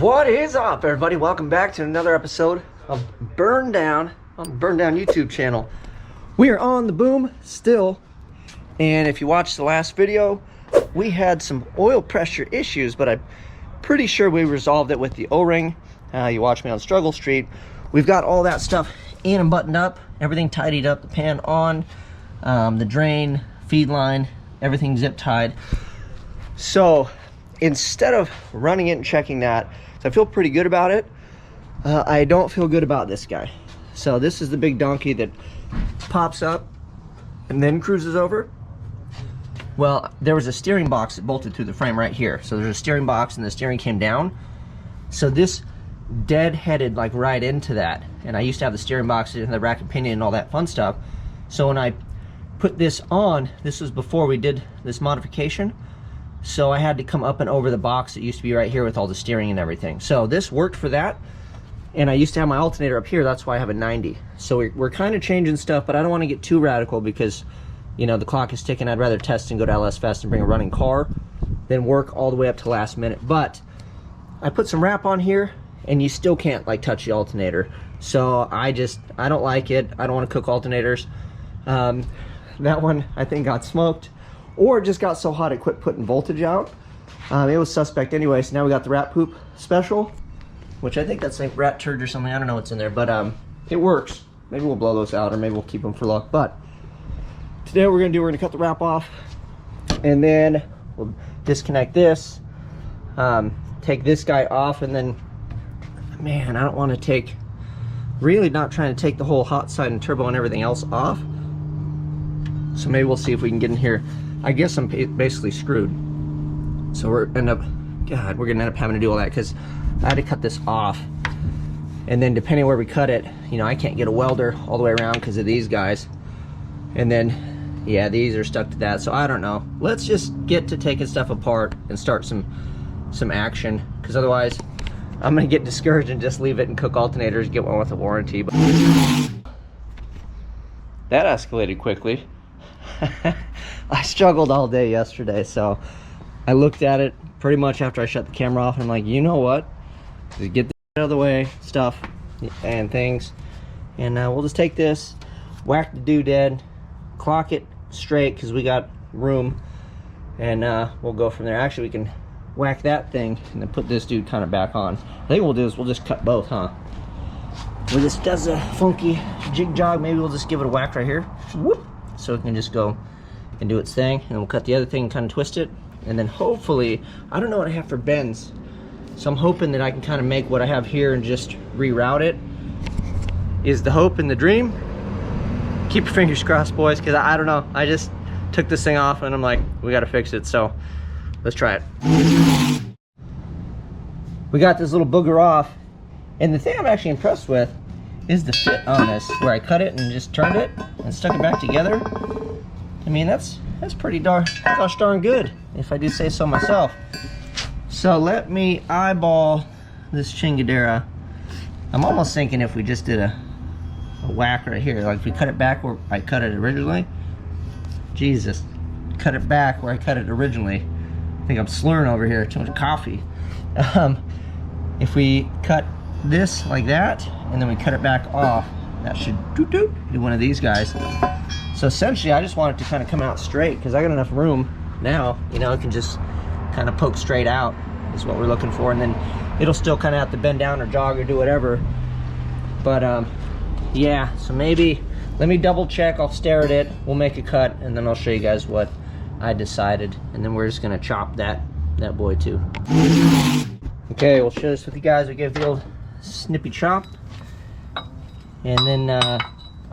What is up, everybody? Welcome back to another episode of Burndown on the Burndown YouTube channel. We are on the boom still, and if you watched the last video, we had some oil pressure issues, but I'm pretty sure we resolved it with the O-ring. You watched me on Struggle Street. We've got all that stuff in and buttoned up, everything tidied up, the pan on, the drain, feed line, everything zip tied. So instead of running it and checking that, so I feel pretty good about it, I don't feel good about this guy. So this is the big donkey that pops up and then cruises over. Well, there was a steering box that bolted through the frame right here. So there's a steering box and the steering came down. So this dead-headed like right into that. And I used to have the steering box and the rack and pinion and all that fun stuff. So when I put this on, this was before we did this modification. So I had to come up and over the box that used to be right here with all the steering and everything. So this worked for that. And I used to have my alternator up here. That's why I have a 90. So we're kind of changing stuff, but I don't want to get too radical because, you know, the clock is ticking. I'd rather test and go to LS Fest and bring a running car than work all the way up to last minute. But I put some wrap on here and you still can't like touch the alternator. So I don't like it. I don't want to cook alternators. That one I think got smoked, or it just got so hot it quit putting voltage out. It was suspect anyway, so now we got the rat poop special, which I think that's like rat turd or something. I don't know what's in there, but it works. Maybe we'll blow those out, or maybe we'll keep them for luck. But today we're gonna cut the wrap off, and then we'll disconnect this, take this guy off, and then, man, I don't want to take, really not trying to take the whole hot side and turbo and everything else off. So maybe we'll see if we can get in here. I guess I'm basically screwed. So we're gonna end up having to do all that because I had to cut this off. And then depending where we cut it, you know, I can't get a welder all the way around because of these guys. And then, yeah, these are stuck to that. So I don't know. Let's just get to taking stuff apart and start some action, because otherwise I'm gonna get discouraged and just leave it and cook alternators, get one with a warranty. But that escalated quickly. I struggled all day yesterday, so I looked at it pretty much after I shut the camera off, and I'm like, you know what? Just get this out of the way, stuff and things, and we'll just take this, whack the doodad, clock it straight because we got room, and we'll go from there. Actually, we can whack that thing and then put this dude kind of back on. I think what we'll do is we'll just cut both, huh? Where this does a funky jig jog, maybe we'll just give it a whack right here. Whoop! So it can just go and do its thing, and we'll cut the other thing and kind of twist it, and then hopefully, I don't know what I have for bends, so I'm hoping that I can kind of make what I have here and just reroute it, is the hope and the dream. Keep your fingers crossed, boys, because I don't know, I just took this thing off and I'm like, we got to fix it, so let's try it. We got this little booger off, and the thing I'm actually impressed with is the fit on this, where I cut it and just turned it and stuck it back together. I mean, that's pretty gosh darn good, if I do say so myself. So let me eyeball this chingadera. I'm almost thinking if we just did a whack right here, like if we cut it back where I cut it originally. Jesus, cut it back where I cut it originally. I think I'm slurring over here, too much coffee. If we cut this like that, and then we cut it back off, that should do one of these guys. So essentially I just want it to kind of come out straight because I got enough room now, you know, it can just kind of poke straight out is what we're looking for, and then it'll still kind of have to bend down or jog or do whatever. But yeah, so maybe let me double check, I'll stare at it, we'll make a cut, and then I'll show you guys what I decided, and then we're just gonna chop that boy too. Okay, we'll share this with you guys. We gave the old snippy chop, and then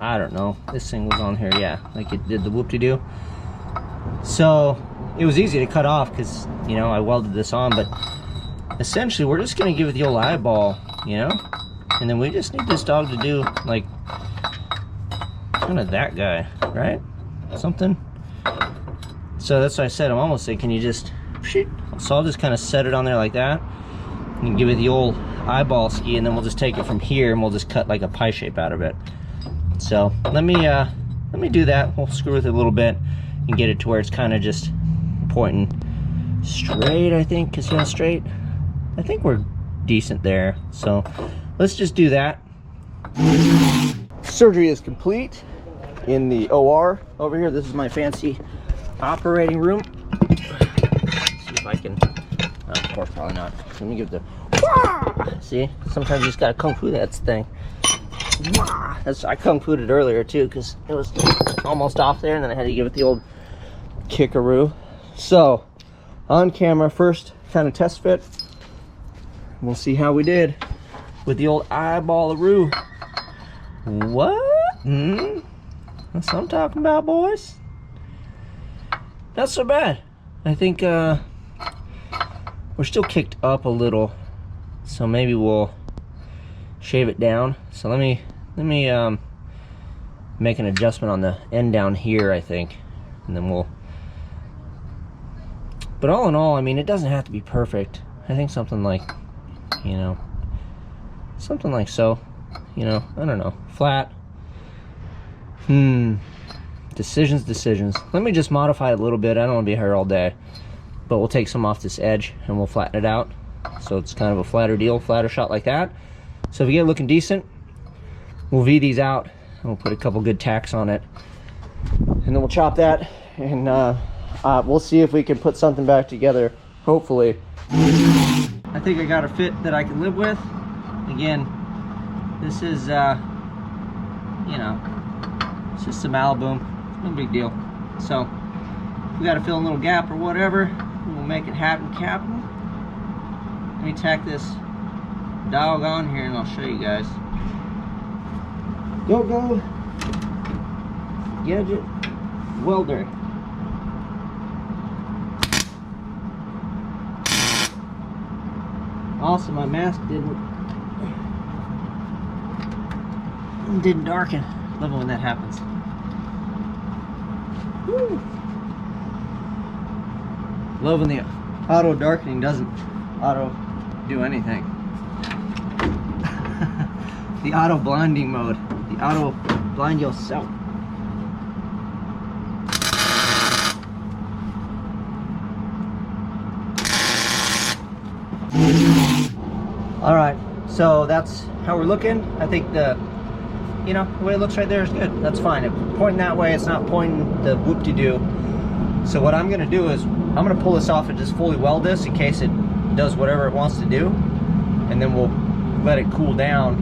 I don't know, this thing was on here, yeah, like it did the whoop-de-doo. So it was easy to cut off because, you know, I welded this on, but essentially we're just gonna give it the old eyeball, you know, and then we just need this dog to do like kind of that guy, right? Something. So that's why I said I'm almost thinking you just, so I'll just kind of set it on there like that and give it the old eyeball ski, and then we'll just take it from here and we'll just cut like a pie shape out of it. So let me do that. We'll screw with it a little bit and get it to where it's kind of just pointing straight, I think, because straight. I think we're decent there. So let's just do that. Surgery is complete in the OR over here. This is my fancy operating room. Let's see if I can, of course, probably not. Let me give the, see, sometimes you just gotta kung fu that thing. I kung fu'd it earlier too, because it was almost off there, and then I had to give it the old kickaroo. So on camera, first kind of test fit. We'll see how we did with the old eyeballaroo. What? That's what I'm talking about, boys. Not so bad. I think we're still kicked up a little, so maybe we'll shave it down. So let me make an adjustment on the end down here, I think, and then we'll. But all in all, I mean, it doesn't have to be perfect. I think something like, you know, something like so, you know, I don't know, flat. Decisions. Let me just modify it a little bit. I don't want to be here all day, but we'll take some off this edge and we'll flatten it out, so it's kind of a flatter deal, flatter shot like that. So if we get it looking decent, we'll V these out and we'll put a couple good tacks on it, and then we'll chop that, and we'll see if we can put something back together, hopefully. I think I got a fit that I can live with. Again, this is, you know, it's just a Maliboom. It's no big deal. So, if we got to fill a little gap or whatever, we'll make it happen, Captain. Let me tack this dog on here and I'll show you guys. Go Gadget Welder. Awesome, my mask didn't darken. Love it when that happens. Woo. Love when the auto darkening doesn't auto do anything. The auto blinding mode. The auto blind yourself. All right, so that's how we're looking. I think the way it looks right there is good. That's fine. If pointing that way, it's not pointing the whoop-de-doo. So what I'm gonna do is I'm gonna pull this off and just fully weld this in case it does whatever it wants to do, and then we'll let it cool down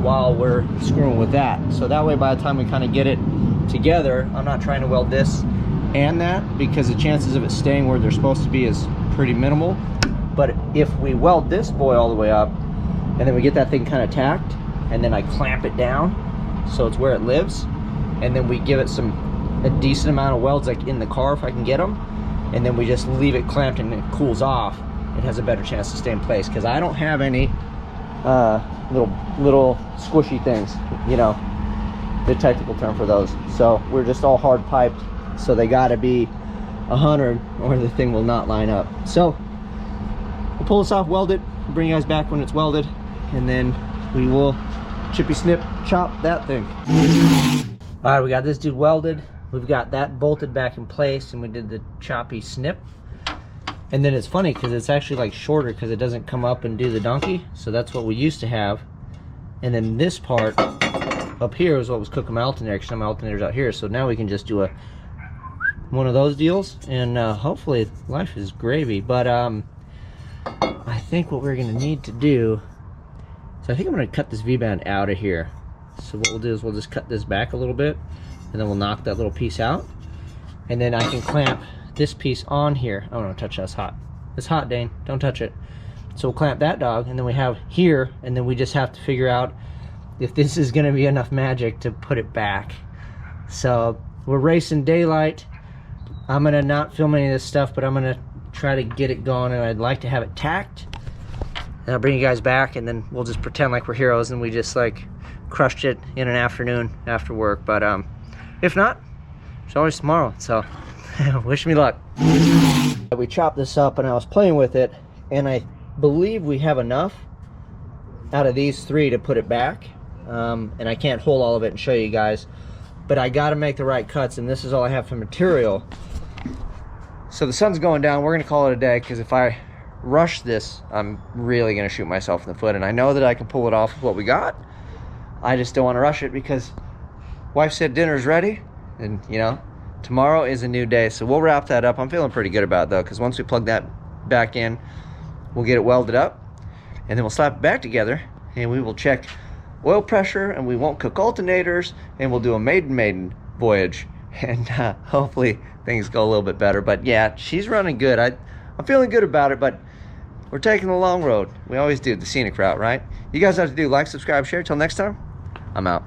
while we're screwing with that. So that way, by the time we kind of get it together, I'm not trying to weld this and that, because the chances of it staying where they're supposed to be is pretty minimal. But if we weld this boy all the way up, and then we get that thing kind of tacked, and then I clamp it down so it's where it lives, and then we give it a decent amount of welds, like in the car if I can get them, and then we just leave it clamped and it cools off, it has a better chance to stay in place, because I don't have any little squishy things, you know, the technical term for those. So we're just all hard piped, so they gotta be 100 or the thing will not line up. So we'll pull this off, weld it, bring you guys back when it's welded, and then we will chippy snip chop that thing. All right, we got this dude welded, we've got that bolted back in place, and we did the choppy snip. And then it's funny because it's actually like shorter because it doesn't come up and do the donkey, so that's what we used to have. And then this part up here is what was cooking my alternator, because my alternator's out here, so now we can just do one of those deals, and hopefully life is gravy. But I think what we're gonna need to do, so I think I'm gonna cut this V-band out of here. So what we'll do is we'll just cut this back a little bit, and then we'll knock that little piece out, and then I can clamp this piece on here. Oh no, touch that's hot. It's hot, Dane, don't touch it. So we'll clamp that dog, and then we have here, and then we just have to figure out if this is gonna be enough magic to put it back. So we're racing daylight. I'm gonna not film any of this stuff, but I'm gonna try to get it going, and I'd like to have it tacked. And I'll bring you guys back, and then we'll just pretend like we're heroes and we just like crushed it in an afternoon after work. But if not, it's always tomorrow, so wish me luck. We chopped this up and I was playing with it, and I believe we have enough out of these three to put it back. And I can't hold all of it and show you guys, but I got to make the right cuts, and this is all I have for material. So the sun's going down. We're gonna call it a day, because if I rush this, I'm really gonna shoot myself in the foot. And I know that I can pull it off with what we got. I just don't want to rush it because wife said dinner's ready, and you know, tomorrow is a new day. So we'll wrap that up. I'm feeling pretty good about it though, because once we plug that back in, we'll get it welded up, and then we'll slap it back together, and we will check oil pressure, and we won't cook alternators, and we'll do a maiden voyage, and hopefully things go a little bit better. But yeah, she's running good. I'm feeling good about it, but we're taking the long road. We always do, the scenic route, right? You guys have to do like, subscribe, share. Till next time, I'm out.